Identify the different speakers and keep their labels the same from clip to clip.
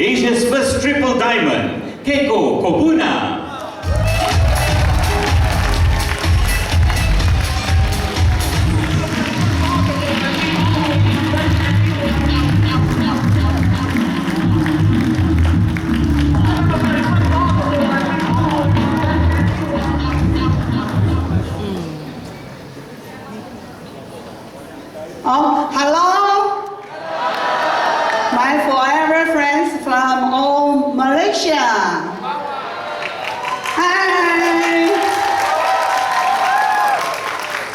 Speaker 1: Asia's first triple diamond, Keiko, Kobuna.
Speaker 2: Oh, hello, my forever friends from Malaysia. Hi,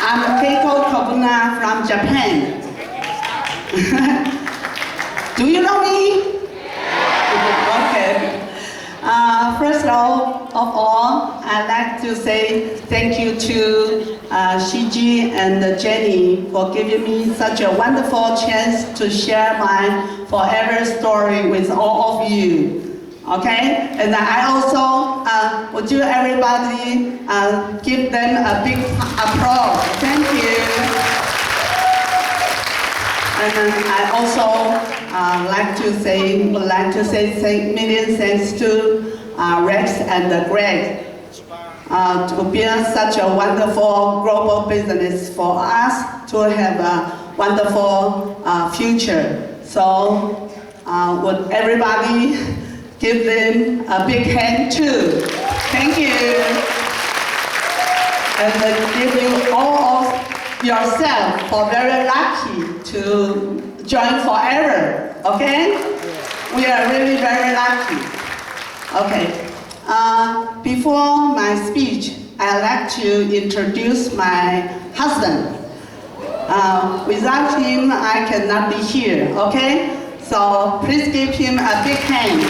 Speaker 2: I'm Keiko Kobuna from Japan. Do you know me? Okay. First of all, I'd like to say thank you to Shigeo and Jenny for giving me such a wonderful chance to share my forever story with all of you. Okay? And I also would you everybody give them a big applause. Thank you. And I also would like to say million thanks to Rex and Greg to build such a wonderful global business for us to have a wonderful future. So would everybody give them a big hand too? Thank you. And give you all of yourself for very lucky to join forever, okay? We are really very lucky. Okay. Before my speech, I'd like to introduce my husband. Without him, I cannot be here, okay? So please give him a big hand.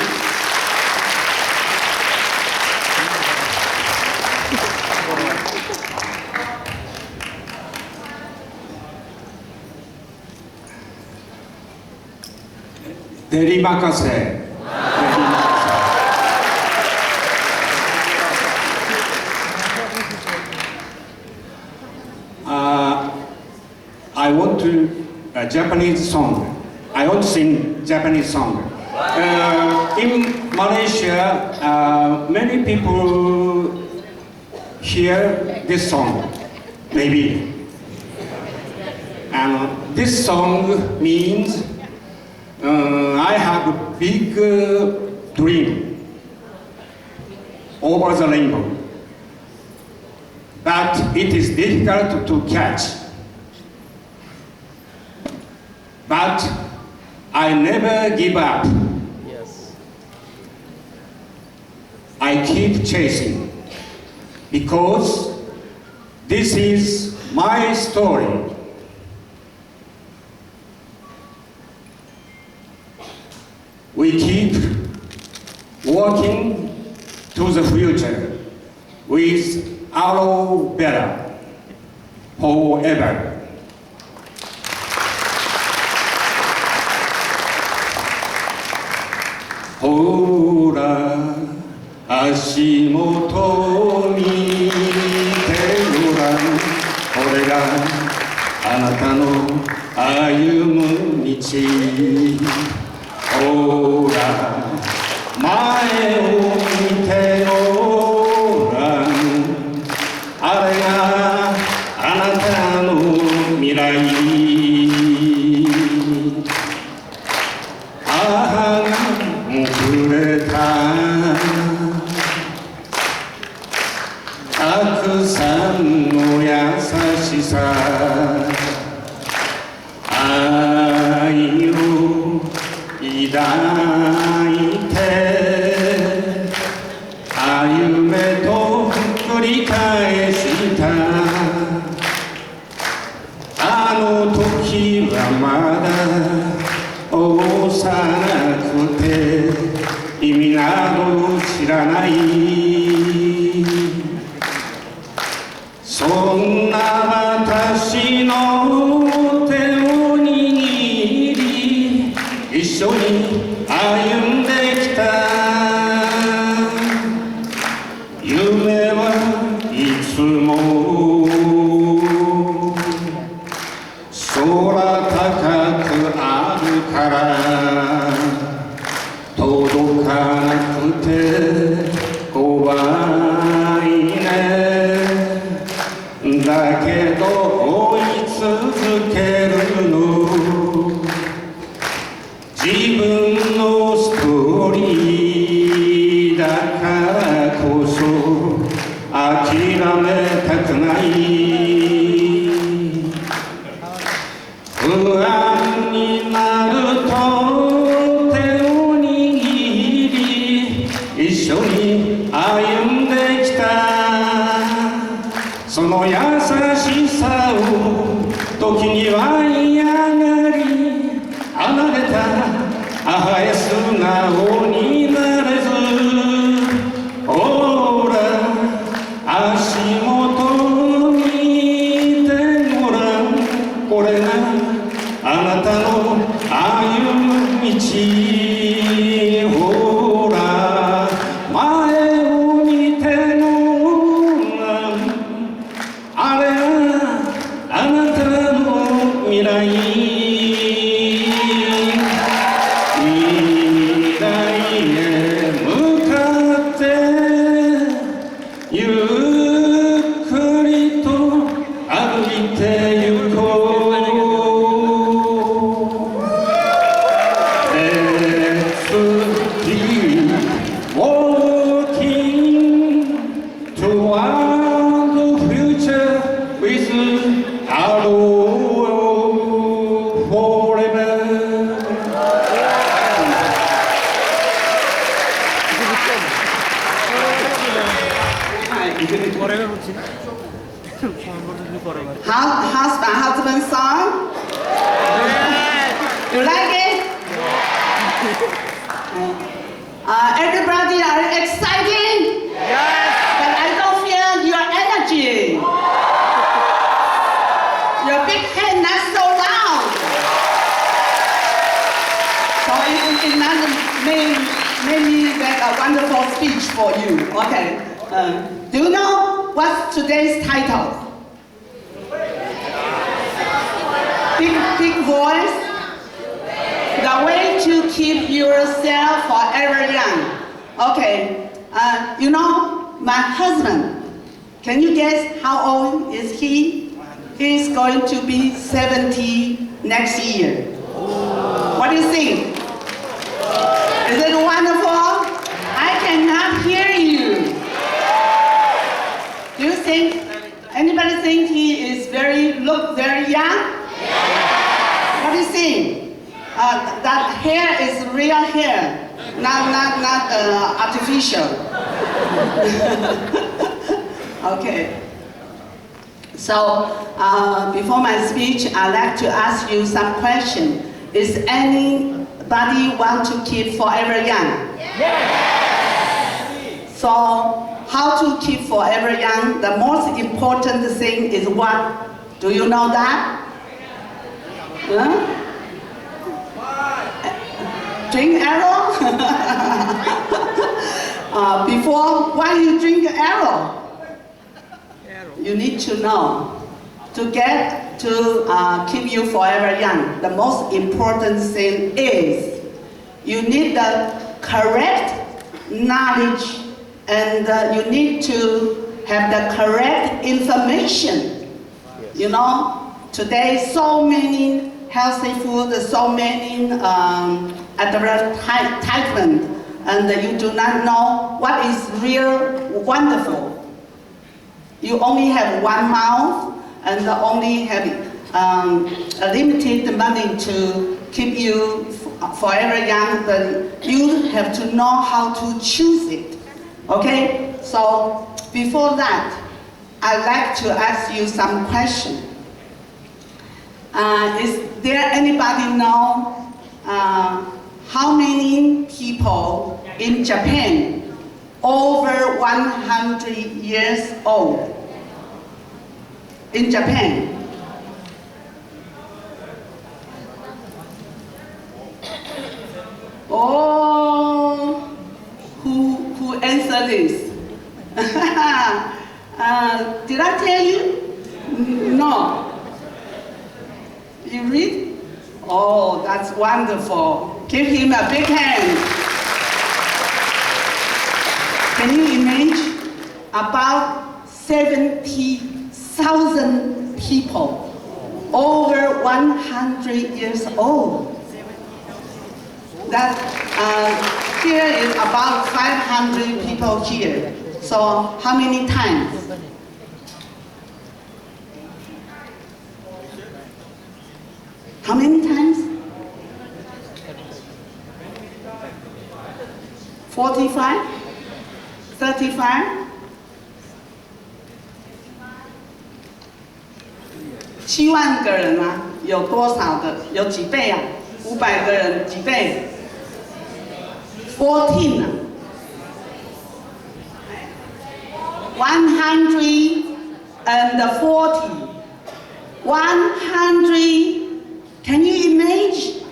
Speaker 3: Terima kasih. I want to Japanese song. I want to sing Japanese song. In Malaysia, many people hear this song, maybe. And this song means I have a big dream over the rainbow, but it is difficult to catch. But I never give up. Yes. I keep chasing because this is my story. We keep working to the future with our better forever.ほら足元見てごらん、これがあなたの歩む道。ほら前を見てごらん、あれがあなたの未来。母がくれたたくさんの優しさ、愛を抱いて歩めと繰り返したあの時はまだ幼くて意味など知らない、そんな私の手を握り一緒に歩んできた夢はいつも空高くあるから届かなくて怖いねだけど追い続けるの自分のストーリーだからこそ諦めたくない不安になると手を握り一緒に歩んできたその優しさを時には嫌がり離れたあえ素直になれずほら足元見てごらんこれがあなたの歩む道ほら前を見てごらんあれがあなたの未来未来へ向かってゆっくりと歩いてゆこう Let's keep walking toward the future with our love forever
Speaker 2: Husband song? You like it? Everybody are excited? But I don't feel your energy. Your big head not so loud. So it not maybe that a wonderful speech for you. Okay. Do you know what's today's title? Big voice. The way to keep yourself forever young. Okay. You know, my husband. Can you guess how old is he? He's going to be 70 next year. What do you think? Is it wonderful? I cannot hear you. Do you think, anybody think he is look very young? What do you think? That hair is real hair, not artificial. Okay. So before my speech, I'd like to ask you some questions. Is anybody want to keep forever young? Yes. So how to keep forever young? The most important thing is what? Do you know that? Huh? Drink arrow? Before, why you drink arrow? You need to know. To get to keep you forever young, the most important thing is you need the correct knowledge and you need to have the correct information. You know, today so many healthy food, so many advertisement, and you do not know what is real wonderful. You only have one mouth and only have a limited money to keep you forever young, but you have to know how to choose it. Okay? So before that, I'd like to ask you some questions. Is there anybody know how many people in Japan over 100 years old? In Japan. Oh, who answered this? Did I tell you? No. You read? Oh, that's wonderful. Give him a big hand. about 70,000 people, over 100 years old. That here is about 500 people here. So how many times? How many times? 45? 35? 7万个人啊，有多少个？有几倍啊？500个人几倍？14啊。140. 100. Can you imagine?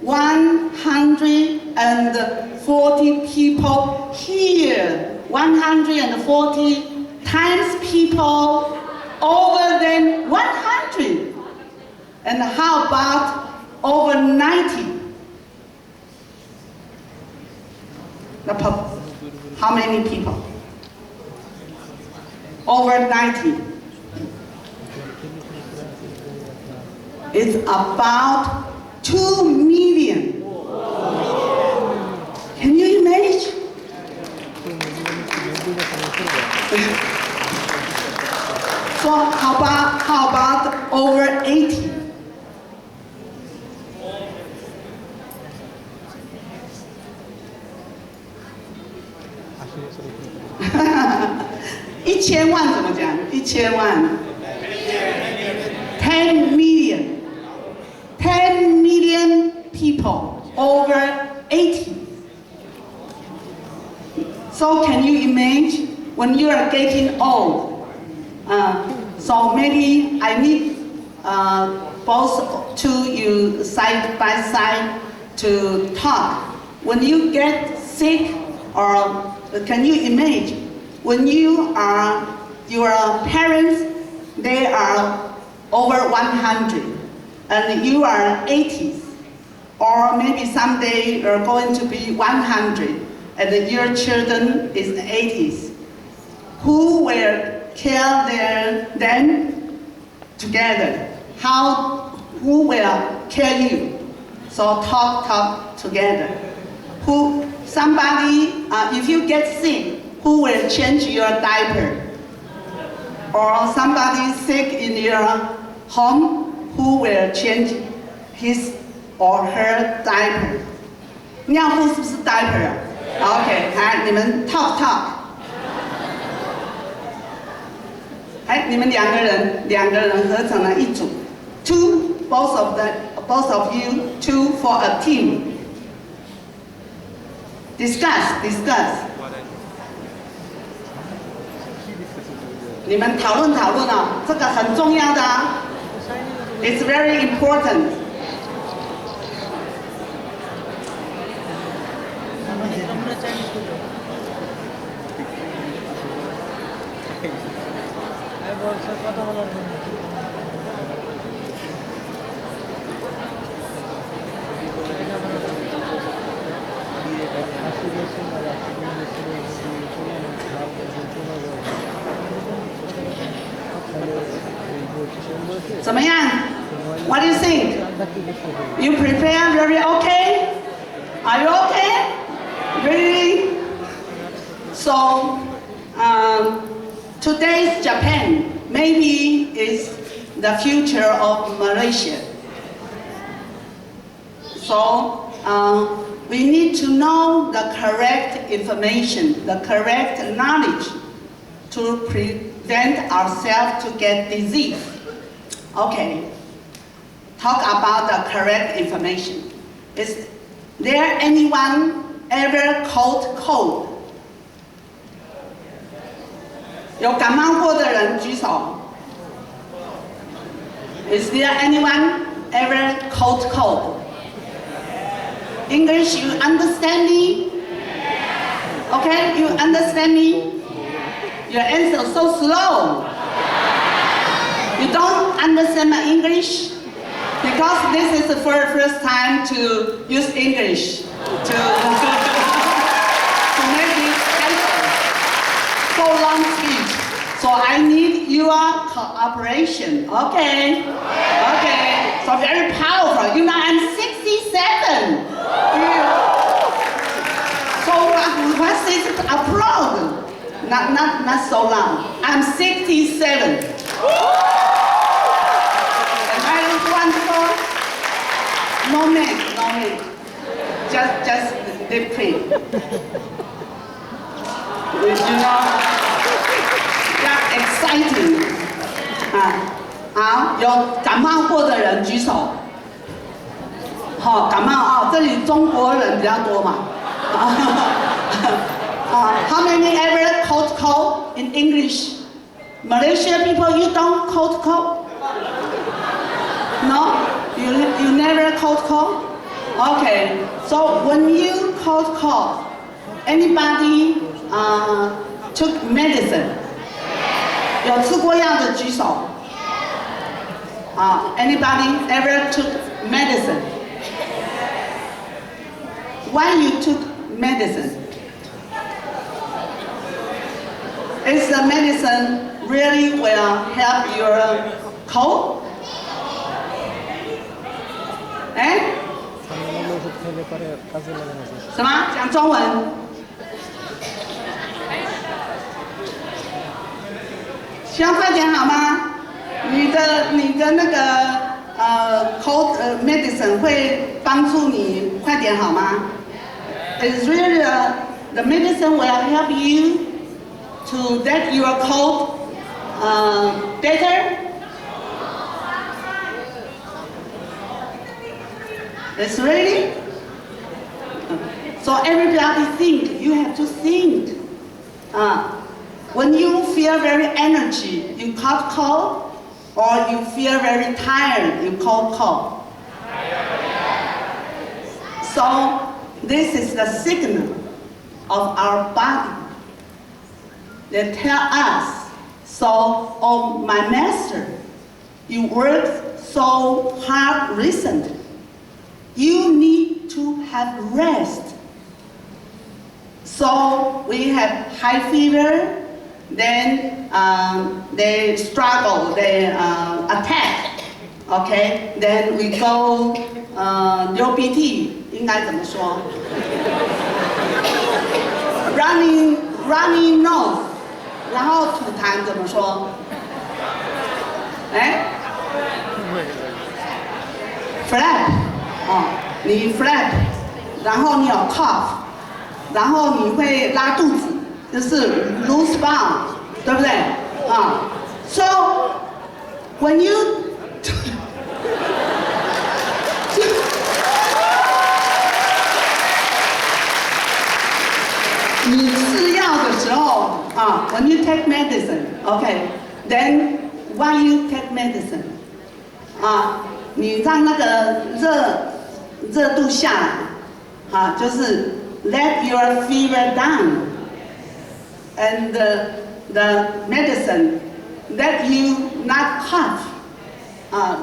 Speaker 2: 140 people here. 140 times people over than 100. And how about over 90? How many people? Over 90. It's about 2 million. Can you imagine? So how about over 80? $1000万怎么讲？1000万。10 million. 10 million people over 80. So can you imagine when you are getting old? So maybe I need both to you side by side to talk. When you get sick, or can you imagine when your parents, they are over 100 and you are 80s, or maybe someday you're going to be 100 and your children is 80s. Who will care them together? Who will care you? So talk together. If you get sick, who will change your diaper? Or somebody sick in your home, who will change his or her diaper? 尿布是不是 diaper 啊 ？OK， 来，你们 talk。哎，你们两个人合成了一组 ，two both of you, two for a team. Discuss. 你们讨论啊，这个很重要的啊 ，It's very important. 怎么样 ？What do you think? You prepare very okay? Are you okay? Really? So, today's Japan maybe is the future of Malaysia. So, we need to know the correct information, the correct knowledge to prevent ourselves to get disease. Okay, talk about the correct information. Is there anyone ever caught cold? 有感冒过的人举手。Is there anyone ever caught cold? English, you understand me? Okay, you understand me? Your answer is so slow. You don't understand my English? Because this is the first time to use English to make it better. So long about cooperation. Okay. Okay. So very powerful. You know, I'm 67. So what is applaud? Not so long. I'm 67. Am I wonderful? No man. Just lip cream. You know, that's exciting. 好，有感冒过的人举手。好，感冒啊，这里中国人比较多嘛。How many ever caught cold in English? Malaysia people, you don't caught cold? No, you never caught cold. Okay, so when you caught cold, anybody took medicine? 有吃过药的举手。Anybody ever took medicine? Why you took medicine? Is the medicine really will help your cold? Eh? 什么？讲中文？需要快点好吗？你的那个cold medicine 会帮助你快点好吗？It's really the medicine will help you to get your cold better. It's really? So everybody think, you have to think. When you feel very energy, you caught cold, or you feel very tired, you caught cold. So this is the signal of our body. They tell us, so, oh my master, you worked so hard recently. You need to have rest. So we have high fever, then they struggle, they attack, okay? Then we go 流鼻涕，应该怎么说 ？Running nose， 然后吐痰怎么说？哎 ？Flap， 你 flap， 然后你有 cough， 然后你会拉肚子。就是 loose bowel， 对不对？So when you 你吃药的时候when you take medicine, okay, then why you take medicine? 你让那个热度下来，就是 let your fever down. And the medicine let you not cough,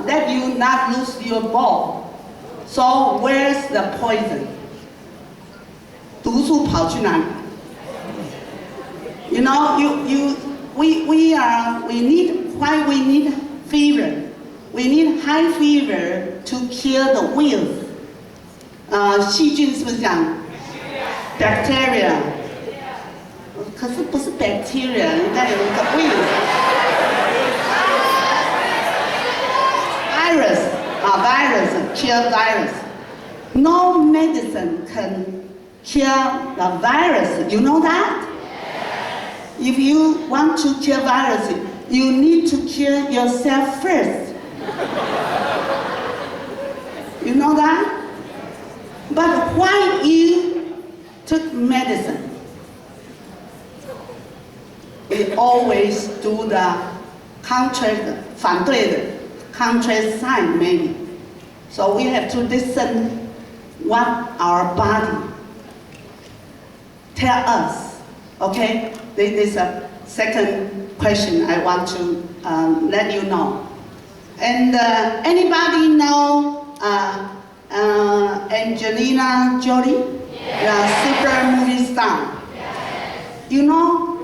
Speaker 2: let you not lose your ball. So where's the poison? 毒素跑去哪里 You know, we need fever. We need high fever to kill the weevil. 细菌是不是讲 bacteria？ 可是不是 bacteria， 应该有一个 virus kill virus. No medicine can kill the virus. You know that? If you want to kill virus, you need to kill yourself first. You know that? But why you took medicine? We always do the contrary, 反对的 contrary sign maybe. So we have to listen what our body tell us. Okay? This is a second question I want to let you know. And anybody know Angelina Jolie? The super movie star. You know,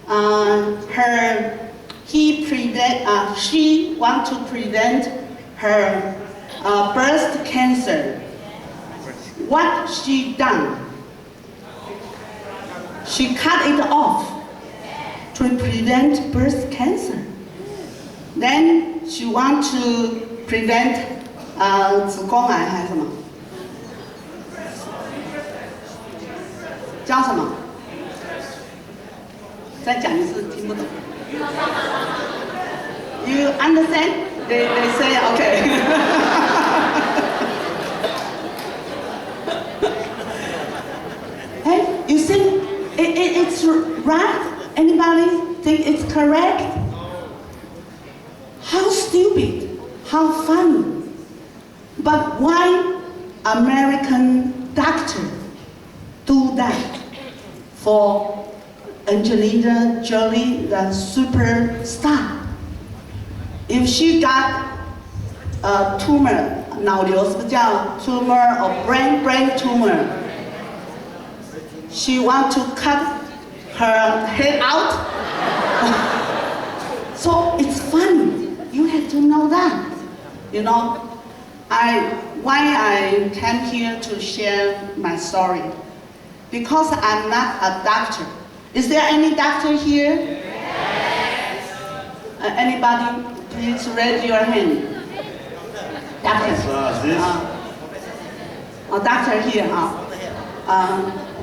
Speaker 2: her she want to prevent her breast cancer. What she done? She cut it off to prevent breast cancer. Then she want to prevent 子宫癌还是什么？叫什么？再讲一次，听不懂。You understand? They say okay. Hey, you think it's right? Anybody think it's correct? How stupid, how funny. But why American doctor do that for Angelina Jolie, the superstar? If she got a tumor, 脑瘤是不是叫 tumor or brain tumor? She want to cut her head out. So it's funny. You have to know that. You know, why I came here to share my story? Because I'm not a doctor. Is there any doctor here? Yes. Anybody? Please raise your hand. Doctor. Doctor here.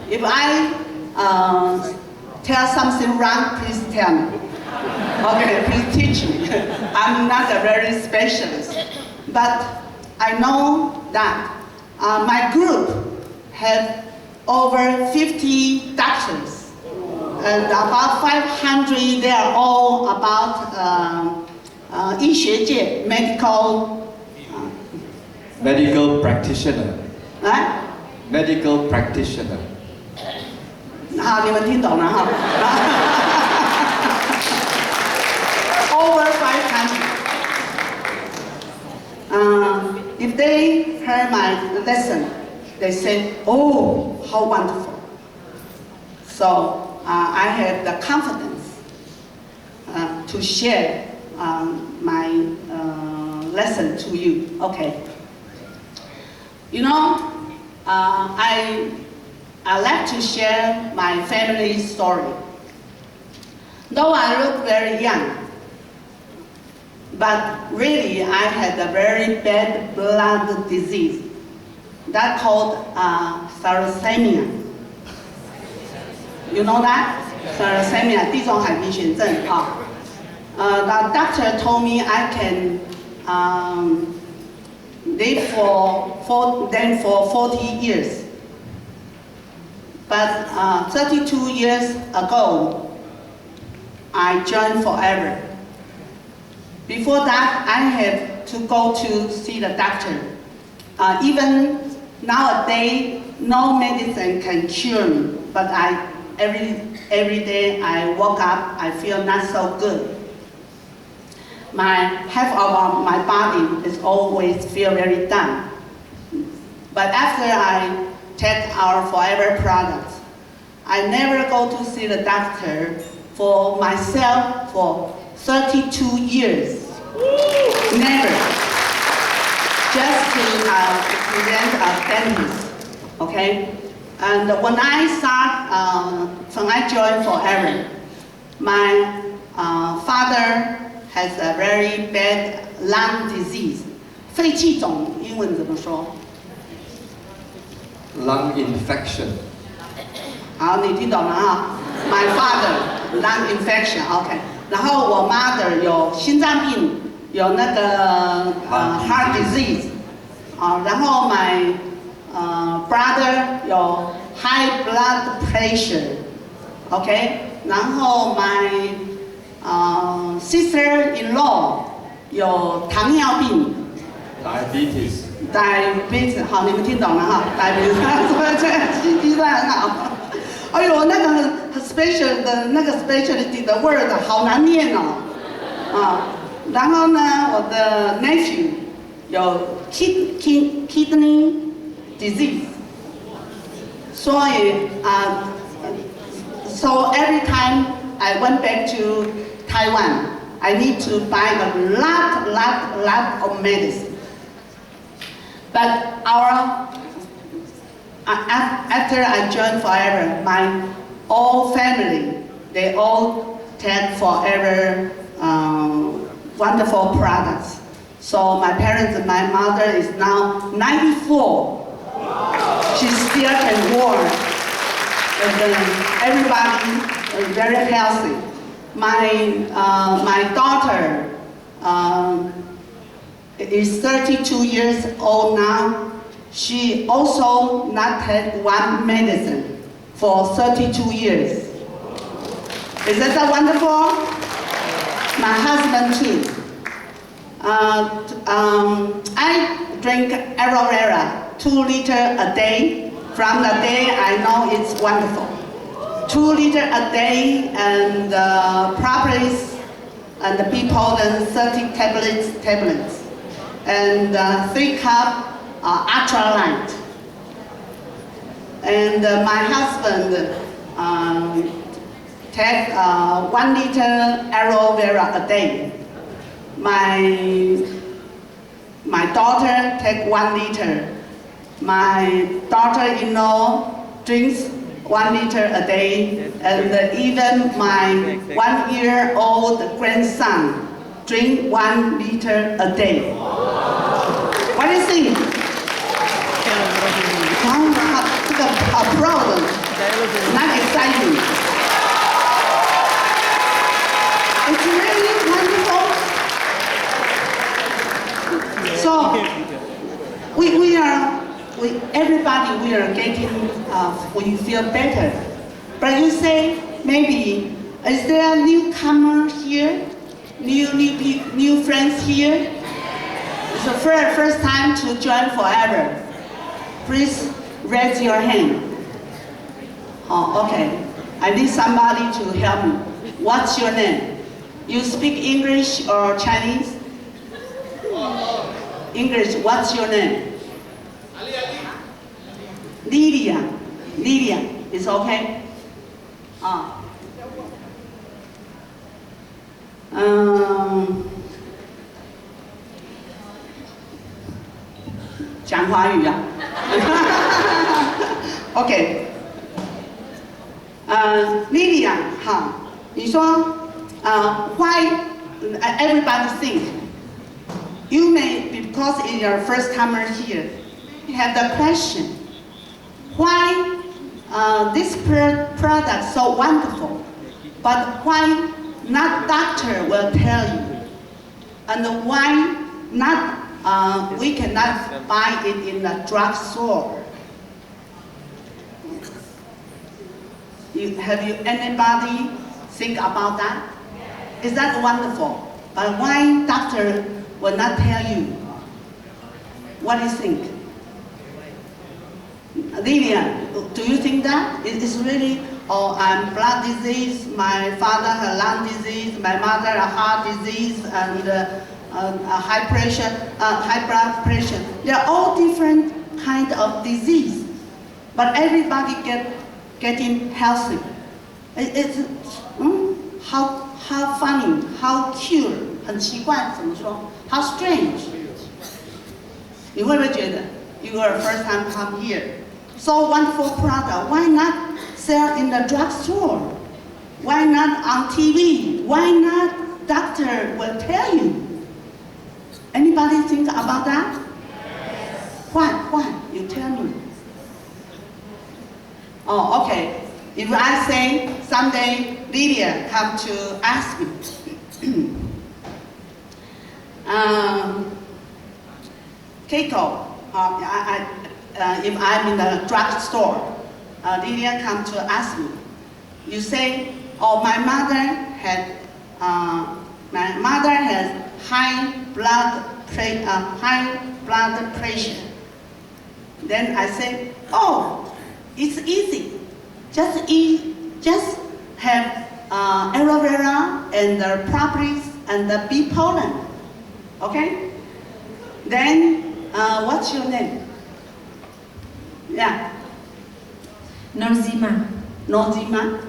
Speaker 2: If I tell something wrong, please tell me. Okay, please teach me. I'm not a very specialist, but I know that my group has over 50 doctors, and about 500. They are all about 医学界
Speaker 4: medical practitioner. Medical practitioner.
Speaker 2: 好，你们听懂了哈。Over 500. If they heard my lesson, they said, "Oh, how wonderful!" So I have the confidence to share my lesson to you. Okay. You know, I like to share my family story. Though I look very young, but really I had a very bad blood disease that called thalassemia. You know that? Thalassemia, 地中海贫血症啊。The doctor told me I can live for 40 years. But 32 years ago, I joined Forever. Before that, I had to go to see the doctor. Even nowadays, no medicine can cure me. But every day I wake up, I feel not so good. Half of my body is always feel very down. But after I take our Forever products, I never go to see the doctor for myself for 32 years. Never. Just to prevent a dentist. Okay? And when I joined Forever, my father has a very bad lung disease. 肺气肿英文怎么说？
Speaker 4: Lung infection.
Speaker 2: 好，你听懂了哈 ？My father lung infection, OK。然后我 mother 有心脏病，有那个heart disease， 然后 my brother 有 high blood pressure，OK。然后 my sister-in-law 有糖尿病 ，diabetes， 好，你们听懂了哈 ，diabetes， 所以这计算很好。哎呦，那个 special 的那个 specialty 的 word 好难念哦，然后呢，我的 nephew 有 kidney disease， 所以so every time I went back to Taiwan, I need to buy a lot of medicine. But after I joined Forever, my whole family, they all take Forever wonderful products. So my parents and my mother is now 94. She still can walk. And everybody is very healthy. My daughter is 32 years old now. She also not had one medicine for 32 years. Isn't that wonderful? My husband too. I drink aloe vera 2 liters a day. From the day I know it's wonderful. 2 liters a day and propolis and the pea pollen 30 tablets. And 3 cups ultralight. And my husband take 1 liter aloe vera a day. My daughter take 1 liter. My daughter-in-law drinks 1 liter a day, and even my 1-year-old grandson drink 1 liter a day. What do you think? A problem, not exciting. It's really wonderful. So everybody we are getting, we feel better. But you say, maybe, is there a newcomer here? New friends here? It's the first time to join Forever. Please raise your hand. Oh, okay. I need somebody to help me. What's your name? You speak English or Chinese? English, what's your name? Lydia, is okay?讲华语啊？OK， Lydia， 好，你说why everybody think you may because it's your first timer here, you have the question. Why this product so wonderful, but why not doctor will tell you, and why not we cannot buy it in the drugstore? Have you anybody think about that? Is that wonderful? But why doctor will not tell you? What do you think? Lydia, do you think that it is really, I'm blood disease, my father has lung disease, my mother a heart disease, and high blood pressure. They are all different kind of disease, but everybody getting healthy. It's how funny, how cute, 很奇怪，怎么说 ？How strange. 你会不会觉得 you are first time come here? So wonderful product. Why not sell in the drugstore? Why not on TV? Why not doctor will tell you? Anybody think about that? Why? You tell me. Oh, okay. If I say someday Lydia come to ask me, Keiko, if I'm in the drugstore, Lydia come to ask me. You say, oh, my mother has high blood pressure. Then I say, oh, it's easy. Just have aloe vera and the propolis and the bee pollen. Okay? Then what's your name? Yeah.
Speaker 5: Norzima.
Speaker 2: Norzima.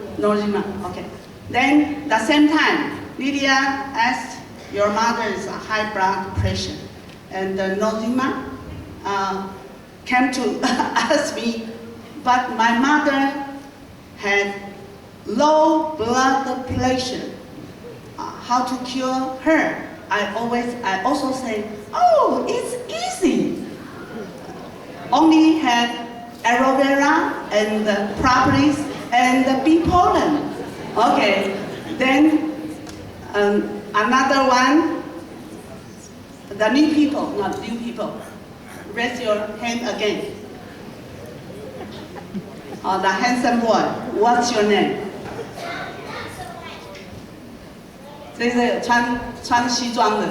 Speaker 2: Okay. Then the same time, Lydia asked, your mother is a high blood pressure. And Nozima came to ask me, but my mother had low blood pressure. How to cure her? I also say, oh, it's easy. Only have aloe vera and propolis and bee pollen. Okay, then another one, the new people, not new people. Raise your hand again. The handsome boy, what's your name? 这是穿西装的。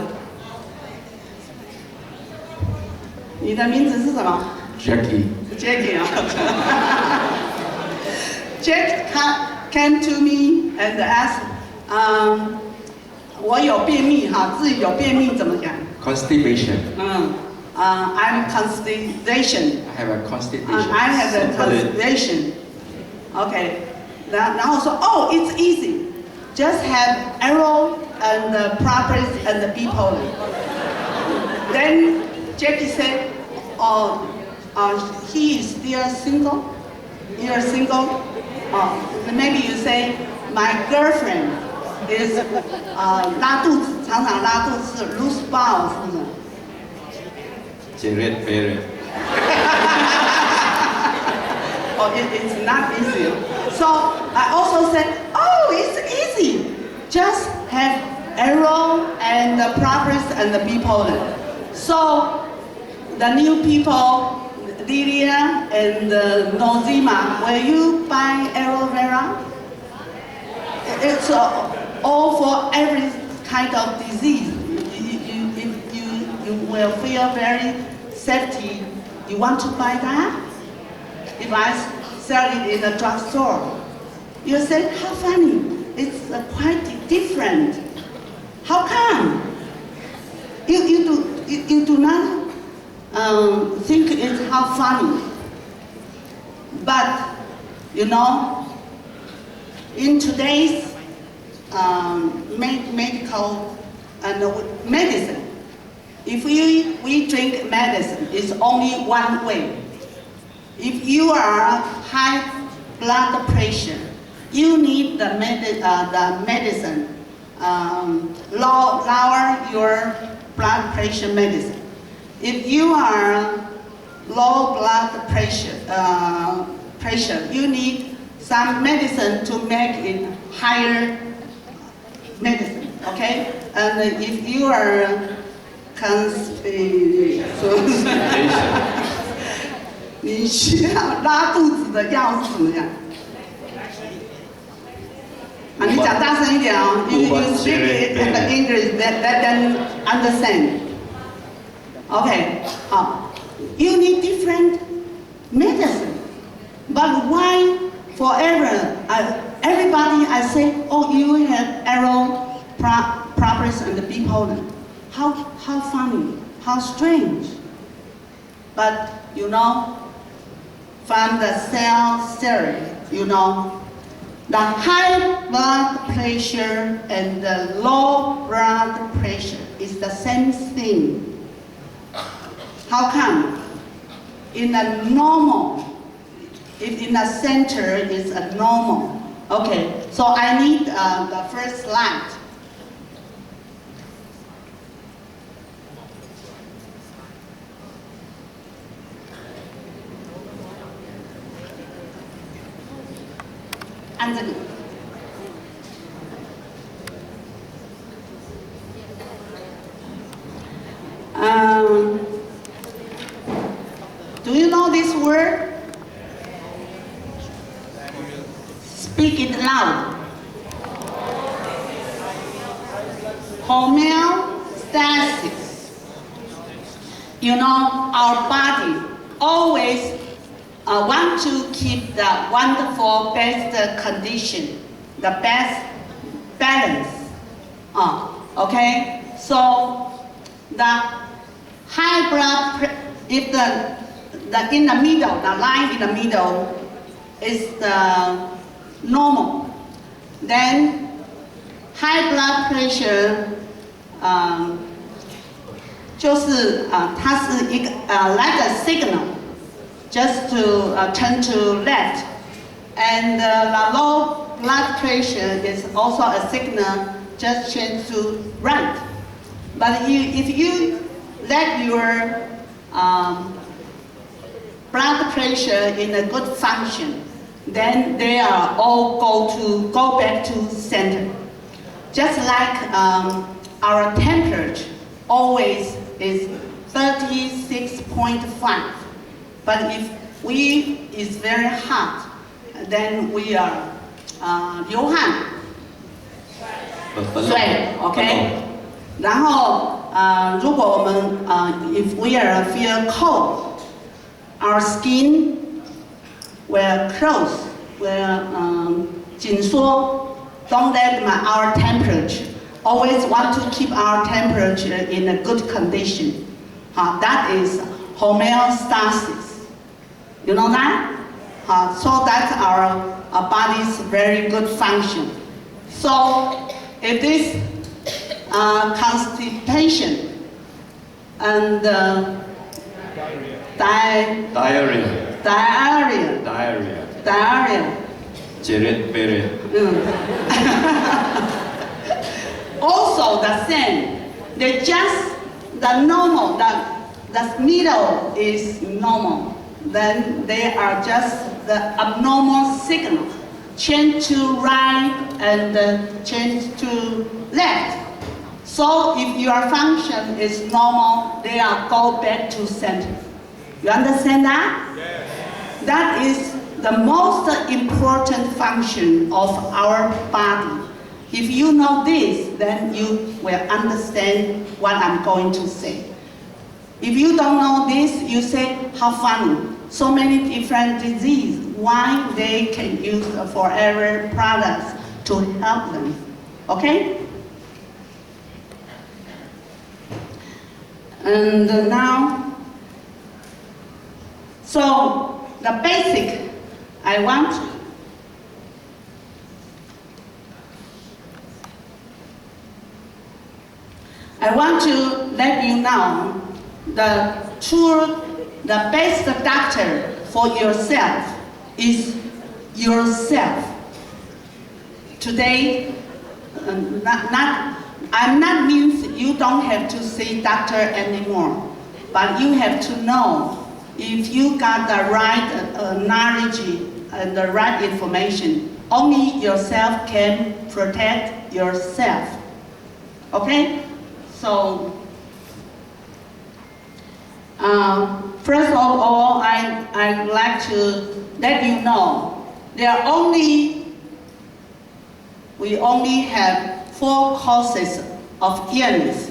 Speaker 2: 你的名字是什么
Speaker 4: Jackie.？Jackie
Speaker 2: 啊。Jack came to me and asked, 我有便秘哈，自己有便秘怎么讲？
Speaker 4: Constipation.
Speaker 2: I'm constipation.
Speaker 4: I have a constipation.
Speaker 2: I have a constipation. Okay. 然后说 oh, it's easy. Just have arrow and propolis and the bee pollen. Then Jackie said, oh, he is still single? You're single? Maybe you say, my girlfriend is 拉肚子，常常拉肚子 loose bowel 是不是？
Speaker 4: Jared Barrett.
Speaker 2: Oh, it's not easy. So I also said, oh, it's easy. Just have arrow and the propolis and the bee pollen. So the new people, Lydia and Nozima, will you buy aloe vera? It's all for every kind of disease. You will feel very safety. You want to buy that? If I sell it in a drugstore, you say, how funny. It's quite different. How come? You do not think it's how funny. But, you know, in today's medical and medicine, if we drink medicine, it's only one way. If you are high blood pressure, you need the medicine, lower your blood pressure medicine. If you are low blood pressure, you need some medicine to make it higher medicine, okay? And if you are constipation, 你需要拉肚子的药是怎么样？你讲大声一点哦。You speak it in the English that then understand. Okay. You need different medicine, but why forever? Everybody I say, oh, you have arrow, propolis, and the bee pollen. How funny? How strange? But you know, from the cell theory, you know, the high blood pressure and the low blood pressure is the same thing. How come? In a normal, if in the center is a normal. Okay, so I need the first slide. Anthony. Do you know this word? Speak it loud. Homeostasis. You know, our body always want to keep the wonderful best condition, the best balance. Okay? So the high blood pressure, if the in the middle, the line in the middle is the normal, then high blood pressure，它是一个like a signal，just to turn to left, and the low blood pressure is also a signal, just change to right. But if you let your blood pressure in a good function, then they are all go back to center. Just like our temperature always is 36.5. But if it's very hot, then we are 流汗，水 ，OK。然后如果我们if we are feel cold, our skin will close, will 紧缩。Don't let our temperature. Always want to keep our temperature in a good condition. That is homeostasis. You know that? So that's our body's very good function. So if this constipation and diarrhea. Also the same. They just the normal, the middle is normal. Then they are just the abnormal signal. Change to right and change to left. So if your function is normal, they are go back to center. You understand that? Yes. That is the most important function of our body. If you know this, then you will understand what I'm going to say. If you don't know this, you say, how funny. So many different diseases, why they can use forever products to help them. Okay? And now, so the basic, I want to let you know the best doctor for yourself is yourself. Today, I'm not means you don't have to see doctor anymore, but you have to know if you got the right knowledge and the right information. Only yourself can protect yourself. Okay? So, first of all, I'd like to let you know we only have 4 causes of illness.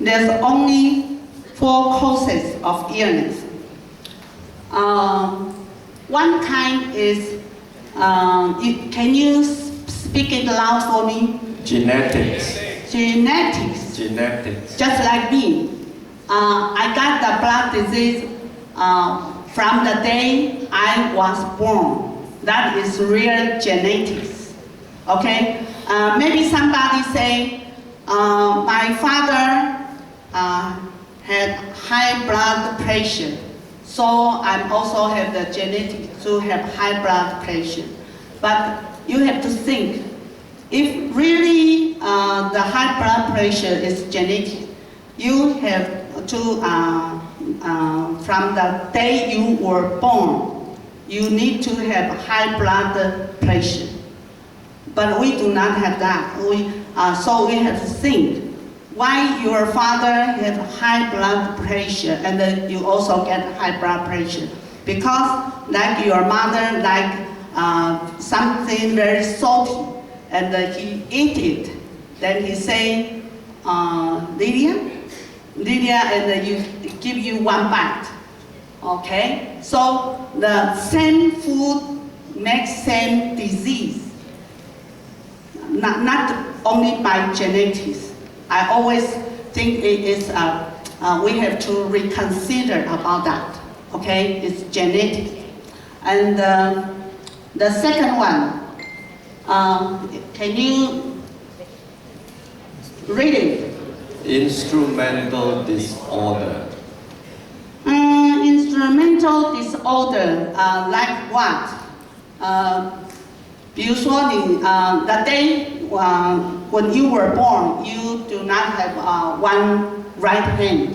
Speaker 2: There's only 4 causes of illness. One kind is, can you speak it loud for me?
Speaker 4: Genetics.
Speaker 2: Just like me. I got the blood disease from the day I was born. That is real genetics. Okay? Maybe somebody say, my father had high blood pressure. So I also have the genetics to have high blood pressure. But you have to think, if really the high blood pressure is genetic, you have to, from the day you were born, you need to have high blood pressure. But we do not have that. So we have to think, why your father have high blood pressure and then you also get high blood pressure? Because like your mother like something very salty and he eat it. Then he say, Lydia, and you give you 1 bite. Okay? So the same food makes same disease. Not only by genetics. I always think it is, we have to reconsider about that. Okay? It's genetic. And the second one, can you Read it.
Speaker 4: Instrumental disorder.
Speaker 2: Instrumental disorder, like what? 比如说你 the day when you were born, you do not have one right hand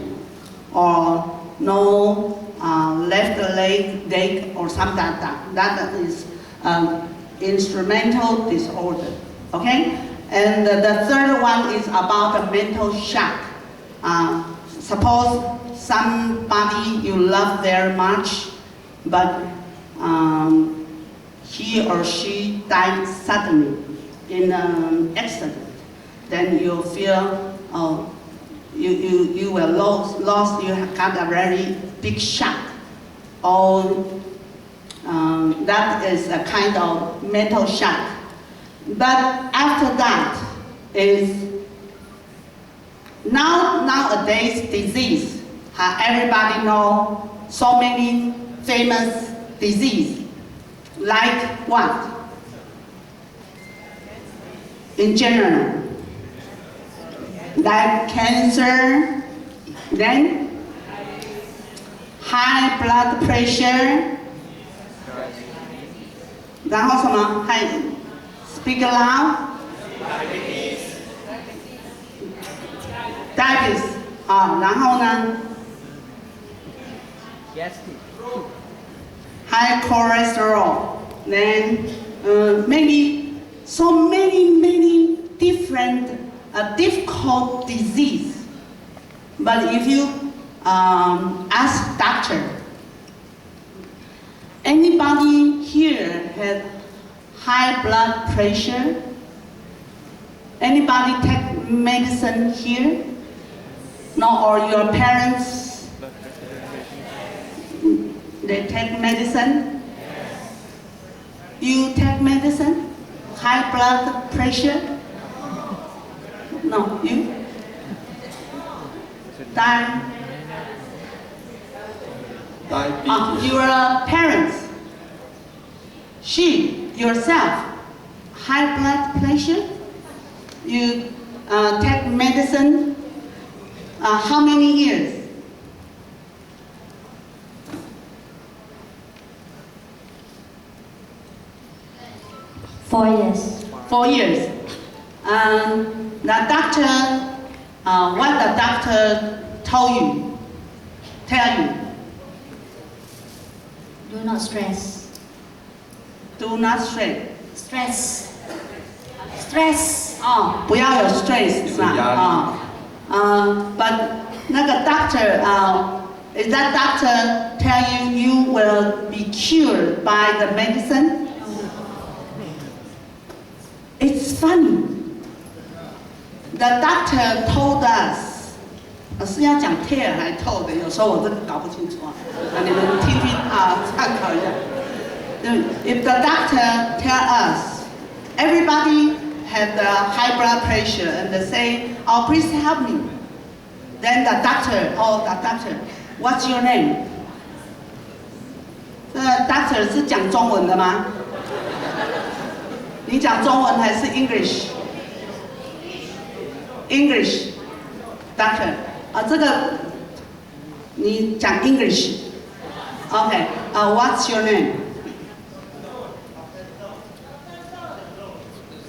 Speaker 2: or no left leg or something like that. That is instrumental disorder. Okay? And the third one is about a mental shock. Suppose somebody you love very much, but he or she died suddenly in an accident. Then you feel, you were lost, you got a very big shock. Or that is a kind of mental shock. But after that is nowadays disease. Everybody know so many famous disease. Like what? In general. Like cancer, then high blood pressure, 然后什么？还 speak loud. Diabetes. 然后呢？ High cholesterol. Then maybe so many different difficult disease. But if you ask doctor, anybody here had high blood pressure? Anybody take medicine here? No, or your parents, they take medicine? You take medicine? High blood pressure? No, you?
Speaker 4: Diabetes.
Speaker 2: Your parents, she, yourself, high blood pressure? You take medicine? How many years?
Speaker 5: 4 years.
Speaker 2: 4 years. The doctor, what the doctor tell you?
Speaker 5: Do not stress.
Speaker 2: Do not stress.
Speaker 5: Stress. Stress.
Speaker 2: 不要有 stress 是吧？But 那个 doctor, is that doctor tell you you will be cured by the medicine? It's funny. The doctor told us, 是要讲 tell 还 told 的，有时候我这个搞不清楚你们听听参考一下。If the doctor tell us, everybody have the high blood pressure and they say, oh, please help me. Then the doctor, what's your name? Doctor 是讲中文的吗？你讲中文还是 English? English, doctor. 这个你讲 English. Okay. What's your name?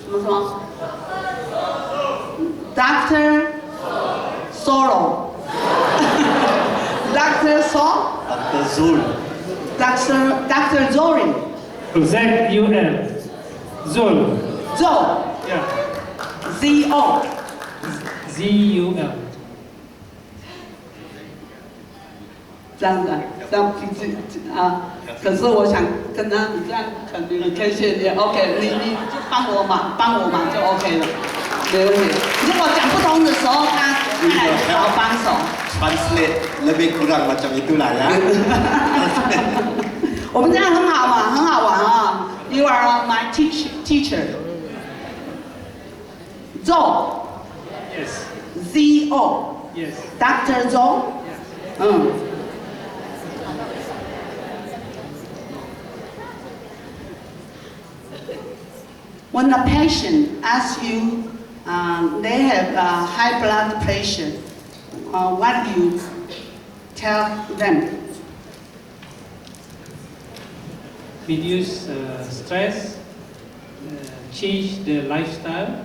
Speaker 2: 什么？Doctor Soro. Doctor So?
Speaker 4: Dr. Zul.
Speaker 2: Doctor Zori.
Speaker 6: Z-U-L. Zul.
Speaker 2: Zo.
Speaker 6: Yeah.
Speaker 2: Z-O.
Speaker 6: Z-U-L.
Speaker 2: 这样子，这样平时可是我想跟他，你这样communication也 OK， 你就帮我忙就 OK 了，没问题。如果讲不通的时候，他来找我帮手。
Speaker 4: Translate lebih kurang macam itulah ya.
Speaker 2: 我们这样很好嘛，很好玩啊。You are my teacher. Zo.
Speaker 6: Yes.
Speaker 2: Z-O.
Speaker 6: Yes.
Speaker 2: Dr. Zo. When a patient asks you, they have high blood pressure. What do you tell them?
Speaker 6: Reduce stress, change the lifestyle,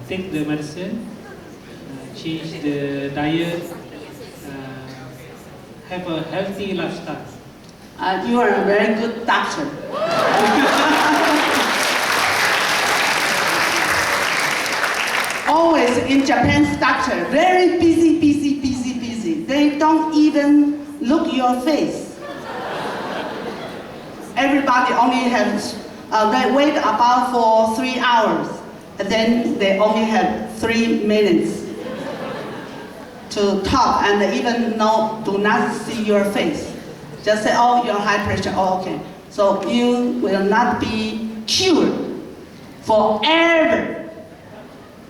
Speaker 6: take the medicine, change the diet, have a healthy lifestyle.
Speaker 2: You are a very good doctor. Always in Japan's doctor, very busy, busy, busy, busy. They don't even look your face. Everybody only has, they wait about for 3 hours, and then they only have 3 minutes to talk, and they even do not see your face. Just say, oh, you're high pressure, oh, okay. So you will not be cured forever.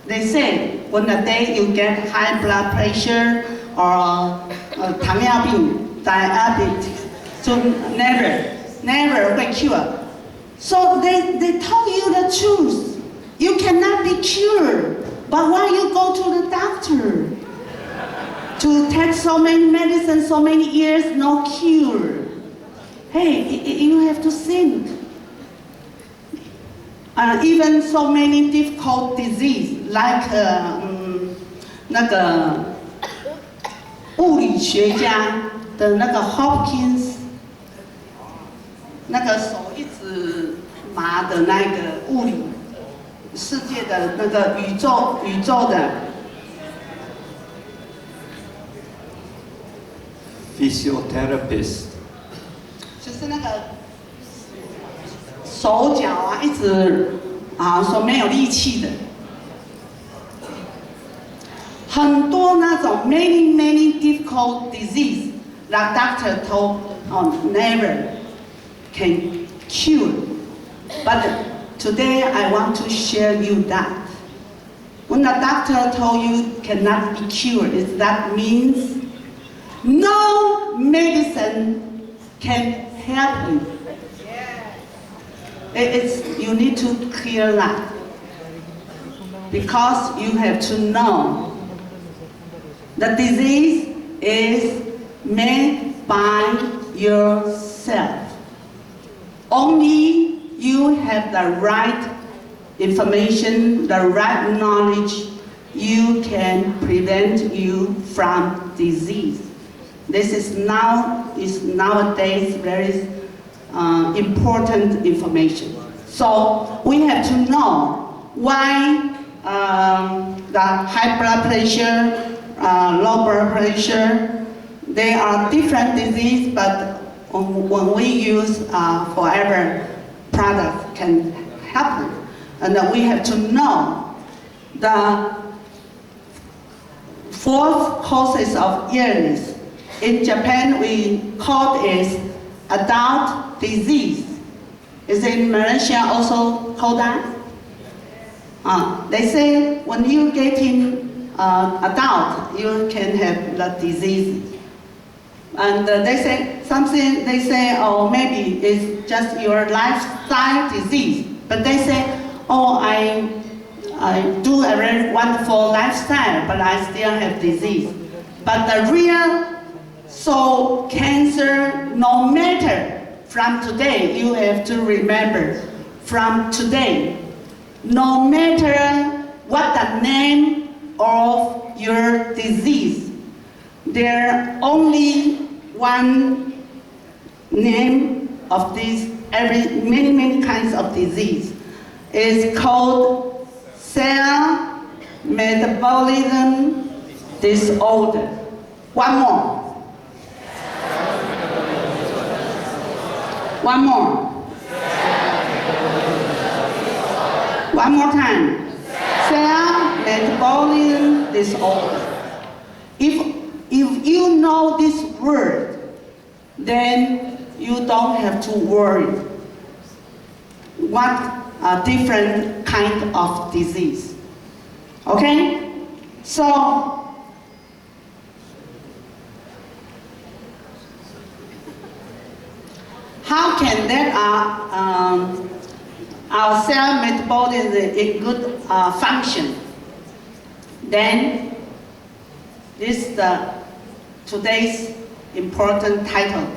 Speaker 2: They say, when the day you get high blood pressure or diabetes, so never will cure. So they tell you the truth. You cannot be cured, but why you go to the doctor? To take so many medicines, so many years, no cure. Hey, you have to think. Even so many difficult disease, like 那个物理学家的那个 Hopkins， 那个手一直麻的那个物理世界的那个宇宙的。
Speaker 4: Physiotherapist.
Speaker 2: 就是那个手脚啊，一直说没有力气的，很多那种 many difficult disease that doctor told never can cure. But today I want to share you that when the doctor told you cannot be cured, that means no medicine can help you. You need to clear that. Because you have to know the disease is made by yourself. Only you have the right information, the right knowledge, you can prevent you from disease. This is nowadays very important information. So we have to know why the high blood pressure, low blood pressure, they are different disease, but when we use forever product can help them. And we have to know the 4 causes of illness. In Japan, we call it adult disease. Is in Malaysia also called that? They say when you get in adult, you can have the disease. And they say something, oh, maybe it's just your lifestyle disease. But they say, oh, I do a very wonderful lifestyle, but I still have disease. But the real soul cancer, no matter from today, you have to remember, from today, no matter what the name of your disease, there only one name of this, many kinds of disease. It's called cell metabolism disorder. One more. One more. One more time. Cell metabolism disorder. If you know this word, then you don't have to worry what a different kind of disease. Okay? So, how can that our cell metabolism is in good function, then this is today's important title.